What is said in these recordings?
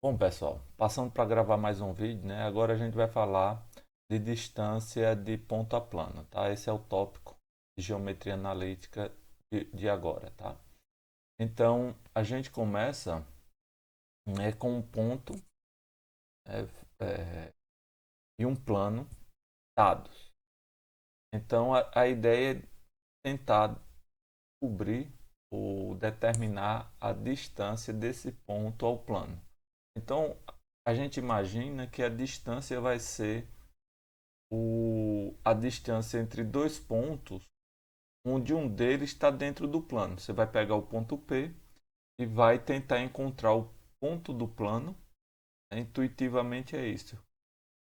Bom, pessoal, passando para gravar mais um vídeo, né? Agora a gente vai falar de distância de ponto a plano, tá? Esse é o tópico de geometria analítica de agora, tá? Então, a gente começa, né, com um ponto é, é, e um plano dados. Então, a ideia é tentar descobrir ou determinar a distância desse ponto ao plano. Então, a gente imagina que a distância vai ser a distância entre dois pontos, onde um deles está dentro do plano. Você vai pegar o ponto P e vai tentar encontrar o ponto do plano. Intuitivamente é isso.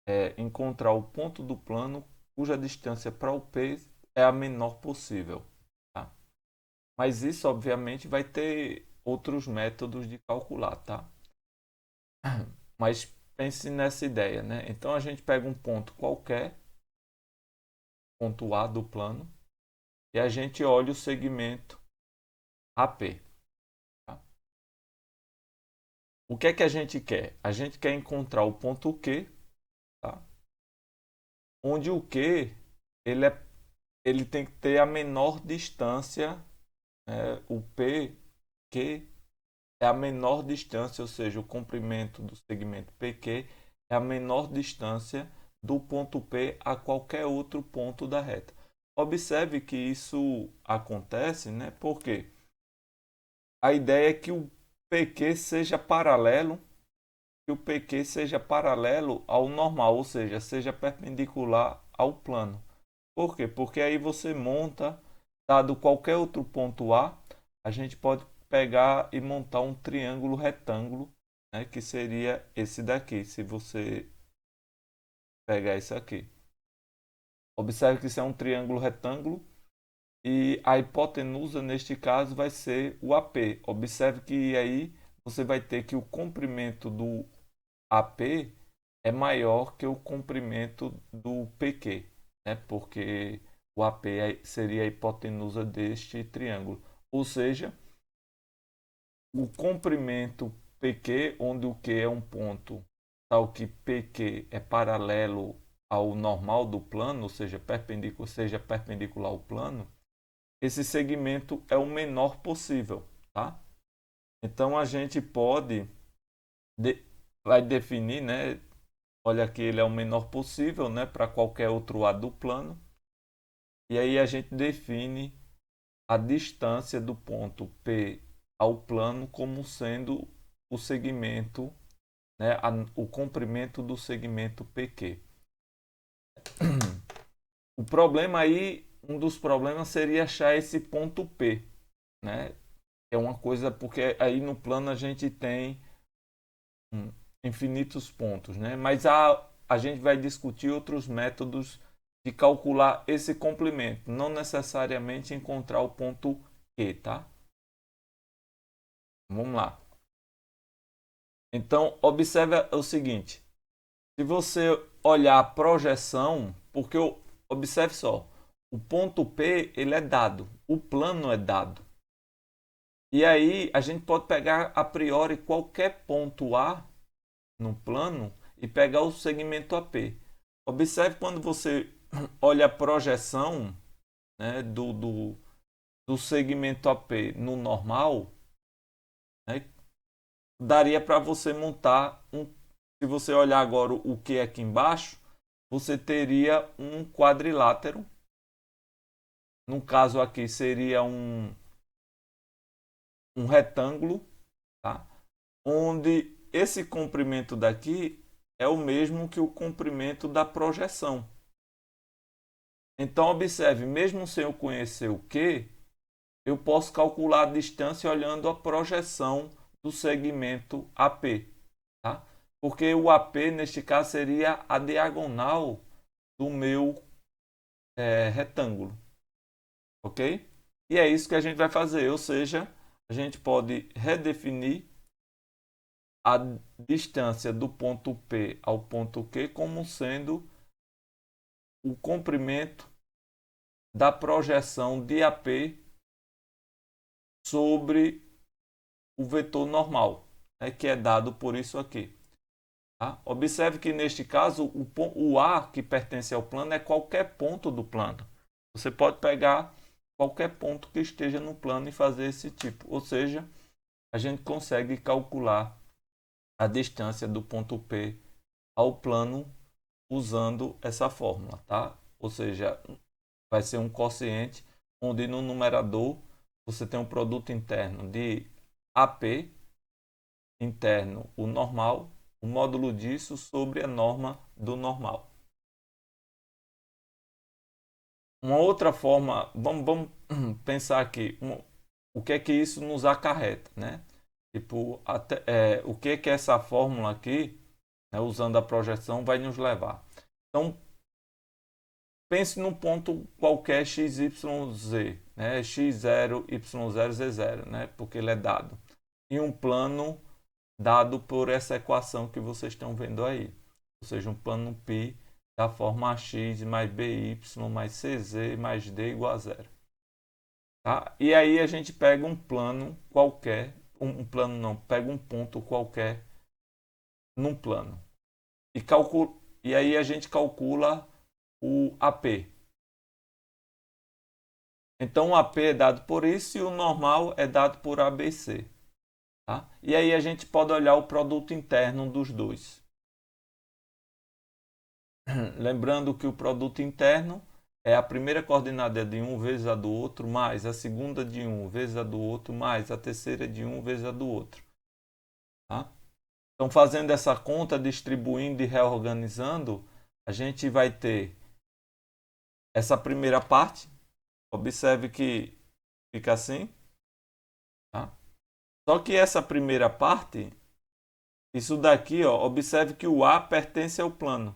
É encontrar o ponto do plano cuja distância para o P é a menor possível. Tá? Mas isso, obviamente, vai ter outros métodos de calcular, tá? Mas pense nessa ideia, né? Então a gente pega um ponto qualquer, ponto A do plano, e a gente olha o segmento AP. Tá? O que é que a gente quer? A gente quer encontrar o ponto Q, tá? Onde o Q ele tem que ter a menor distância, o P, Q é a menor distância, ou seja, o comprimento do segmento PQ é a menor distância do ponto P a qualquer outro ponto da reta. Observe que isso acontece, né? Porque a ideia é que o PQ seja paralelo que o PQ seja paralelo ao normal, ou seja perpendicular ao plano. Por quê? Porque aí você monta, dado qualquer outro ponto A, a gente pode pegar e montar um triângulo retângulo, né, que seria esse daqui, se você pegar isso aqui. Observe que isso é um triângulo retângulo e a hipotenusa, neste caso, vai ser o AP. Observe que aí você vai ter que o comprimento do AP é maior que o comprimento do PQ, né? Porque o AP seria a hipotenusa deste triângulo. Ou seja, o comprimento PQ, onde o Q é um ponto tal que PQ é paralelo ao normal do plano, ou seja perpendicular ao plano, esse segmento é o menor possível, tá? Então a gente pode vai definir, né? Olha que ele é o menor possível, né, para qualquer outro lado do plano. E aí a gente define a distância do ponto P ao plano como sendo o segmento, né, o comprimento do segmento PQ. O problema aí, um dos problemas seria achar esse ponto P, né? É uma coisa porque aí no plano a gente tem infinitos pontos, né? Mas a gente vai discutir outros métodos de calcular esse complemento, não necessariamente encontrar o ponto Q, tá? Vamos lá. Então, observe o seguinte: se você olhar a projeção, porque observe só, o ponto P ele é dado, o plano é dado. E aí a gente pode pegar a priori qualquer ponto A no plano e pegar o segmento AP. Observe quando você olha a projeção, né, do segmento AP no normal, né, daria para você montar um. Se você olhar agora o que é aqui embaixo, você teria um quadrilátero. No caso aqui seria um retângulo, tá? Onde esse comprimento daqui é o mesmo que o comprimento da projeção. Então, observe, mesmo sem eu conhecer o que, eu posso calcular a distância olhando a projeção do segmento AP. Tá? Porque o AP, neste caso, seria a diagonal do meu retângulo. Ok? E é isso que a gente vai fazer. Ou seja, a gente pode redefinir a distância do ponto P ao ponto Q como sendo o comprimento da projeção de AP sobre o vetor normal. né, que é dado por isso aqui. Tá? Observe que neste caso o A que pertence ao plano é qualquer ponto do plano. Você pode pegar qualquer ponto que esteja no plano e fazer esse tipo. Ou seja, a gente consegue calcular a distância do ponto P ao plano usando essa fórmula, tá? Ou seja, vai ser um quociente onde no numerador você tem um produto interno de AP interno, o normal, o módulo disso sobre a norma do normal. Uma outra forma, vamos pensar aqui, o que é que isso nos acarreta, né? Tipo, o que é que essa fórmula aqui, né, usando a projeção, vai nos levar. Então, pense num ponto qualquer x, y, z, né? X0, Y0, Z0, né? Porque ele é dado. E um plano dado por essa equação que vocês estão vendo aí. Ou seja, um plano π da forma x mais by mais cz mais d igual a zero. Tá? E aí a gente pega um plano qualquer, plano não, pega um ponto qualquer num plano. E aí a gente calcula o AP. Então o AP é dado por isso e o normal é dado por ABC. Tá? E aí a gente pode olhar o produto interno dos dois. Lembrando que o produto interno é a primeira coordenada de um vezes a do outro, mais a segunda de um vezes a do outro, mais a terceira de um vezes a do outro. Tá? Então, fazendo essa conta, distribuindo e reorganizando, a gente vai ter essa primeira parte. Observe que fica assim. Tá? Só que essa primeira parte, isso daqui, ó, observe que o A pertence ao plano.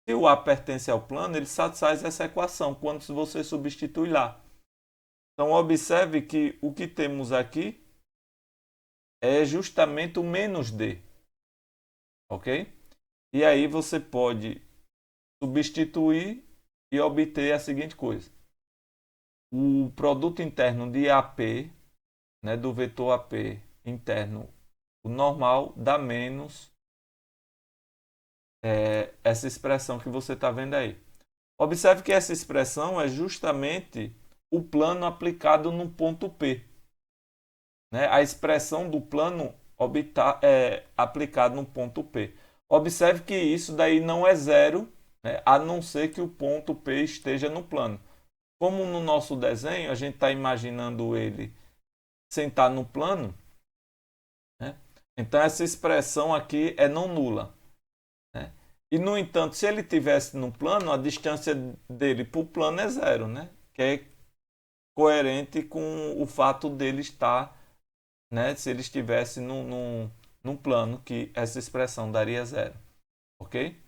Se o A pertence ao plano, ele satisfaz essa equação quando você substitui lá. Então, observe que o que temos aqui é justamente o menos D. Ok? E aí você pode substituir e obter a seguinte coisa. O produto interno de AP, né, do vetor AP interno, o normal, dá menos essa expressão que você está vendo aí. Observe que essa expressão é justamente o plano aplicado no ponto P. Né? A expressão do plano aplicado no ponto P. Observe que isso daí não é zero, né? A não ser que o ponto P esteja no plano. Como no nosso desenho, a gente está imaginando ele sem estar no plano, né? Então essa expressão aqui é não nula. Né? E, no entanto, se ele tivesse no plano, a distância dele para o plano é zero, né? Que é coerente com o fato dele estar, né? Se ele estivesse num plano, que essa expressão daria zero. Ok?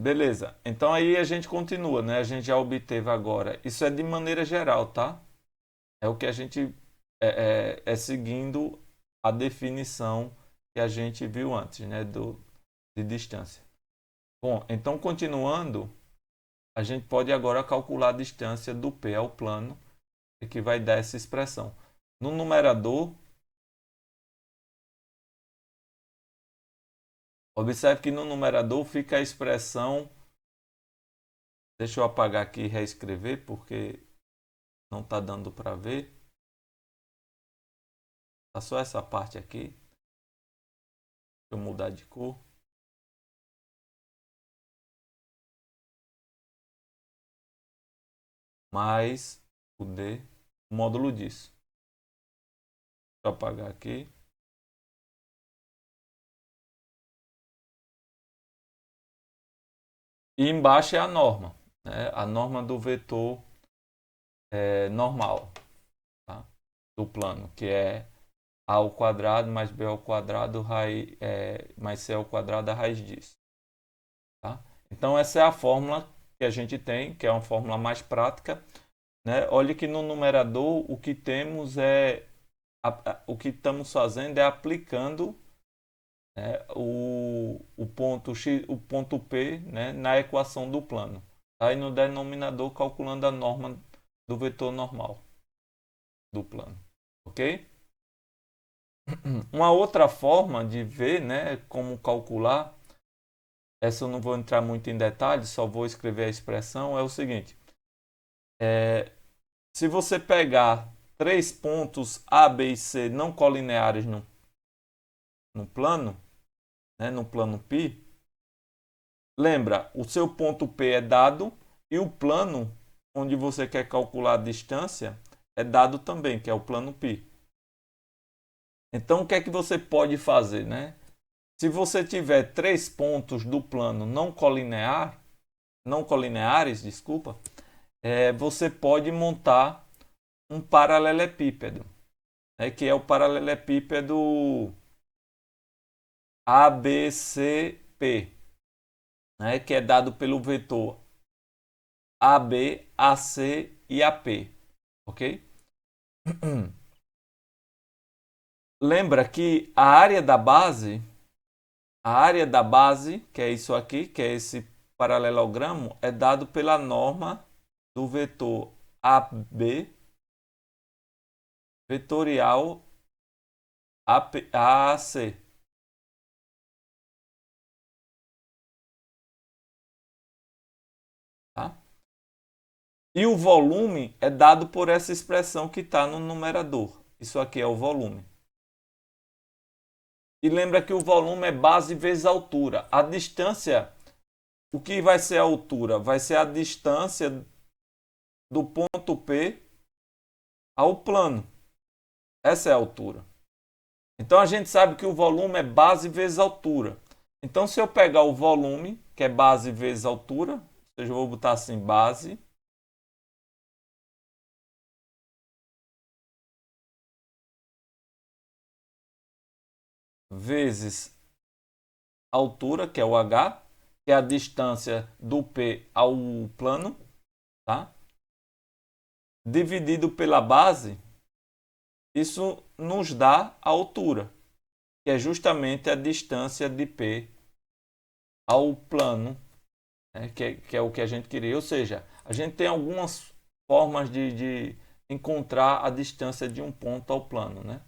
Beleza. Então aí a gente continua, né? A gente já obteve agora. Isso é de maneira geral, tá? É o que a gente seguindo a definição que a gente viu antes, né? De distância. Bom, então continuando, a gente pode agora calcular a distância do P ao plano, que vai dar essa expressão. No numerador, observe que no numerador fica a expressão. Deixa eu apagar aqui e reescrever, porque não está dando para ver. Tá só essa parte aqui. Deixa eu mudar de cor. Mais o D, o módulo disso. Deixa eu apagar aqui. E embaixo é a norma, né? A norma do vetor normal, tá? Do plano, que é a ao quadrado mais b ao quadrado mais c ao quadrado a raiz disso. Tá? Então essa é a fórmula que a gente tem, que é uma fórmula mais prática. Né? Olha que no numerador o que temos o que estamos fazendo é aplicando, né, o ponto X, o ponto P, né, na equação do plano. Aí no denominador calculando a norma do vetor normal do plano. Ok? Uma outra forma de ver, né, como calcular, essa eu não vou entrar muito em detalhes, só vou escrever a expressão, é o seguinte. Se você pegar três pontos A, B e C não colineares no plano, né, no plano π, lembra, o seu ponto P é dado e o plano onde você quer calcular a distância é dado também, que é o plano π. Então, o que é que você pode fazer, né? Se você tiver três pontos do plano não colineares, desculpa, você pode montar um paralelepípedo, né, que é o paralelepípedo ABCP, né, que é dado pelo vetor AB, AC e AP, ok? Lembra que a área da base, que é isso aqui, que é esse paralelogramo, é dado pela norma do vetor AB vetorial AAC. Tá? E o volume é dado por essa expressão que está no numerador. Isso aqui é o volume. E lembra que o volume é base vezes altura. A distância, o que vai ser a altura? Vai ser a distância do ponto P ao plano. Essa é a altura. Então a gente sabe que o volume é base vezes altura. Então se eu pegar o volume, que é base vezes altura, ou seja, eu vou botar assim, base vezes altura, que é o h, que é a distância do P ao plano, tá? Dividido pela base, isso nos dá a altura, que é justamente a distância de P ao plano, né? que é o que a gente queria. Ou seja, a gente tem algumas formas de encontrar a distância de um ponto ao plano, né?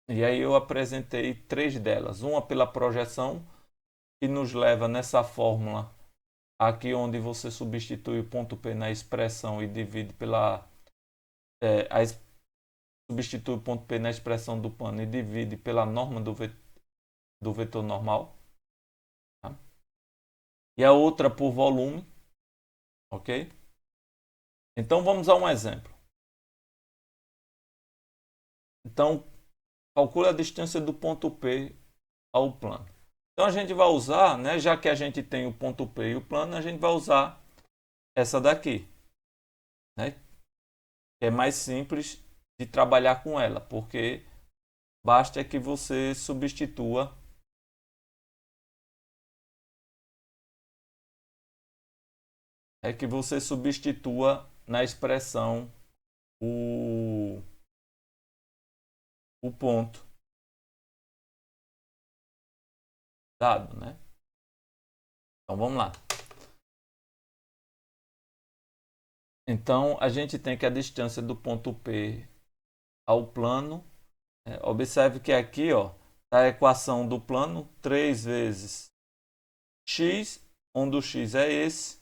E aí eu apresentei três delas. Uma pela projeção, que nos leva nessa fórmula aqui onde você substitui o ponto P na expressão e divide pela... substitui o ponto P na expressão do plano e divide pela norma do vetor normal. Tá? E a outra por volume. Ok? Então vamos a um exemplo. Então, calcula a distância do ponto P ao plano. Então a gente vai usar, né, já que a gente tem o ponto P e o plano, a gente vai usar essa daqui, né? É mais simples de trabalhar com ela, porque basta que você substitua na expressão o ponto dado, né? Então vamos lá. Então a gente tem que a distância do ponto P ao plano, observe que aqui, ó, tá a equação do plano, 3 vezes x, onde o x é esse,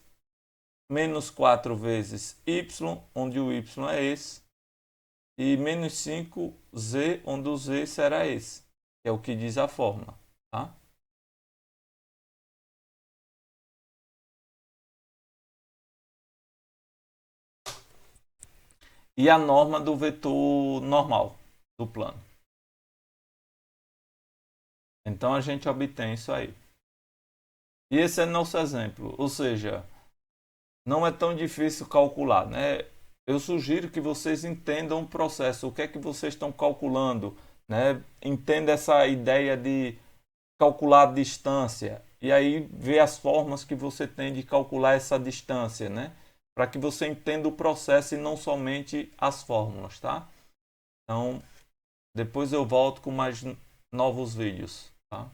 menos 4 vezes y, onde o y é esse, e menos 5z, onde o z será esse. É o que diz a fórmula. Tá? E a norma do vetor normal do plano. Então a gente obtém isso aí. E esse é nosso exemplo, ou seja, não é tão difícil calcular, né? Eu sugiro que vocês entendam o processo, o que é que vocês estão calculando, né? Entenda essa ideia de calcular a distância e aí ver as formas que você tem de calcular essa distância, né? Para que você entenda o processo e não somente as fórmulas, tá? Então, depois eu volto com mais novos vídeos, tá?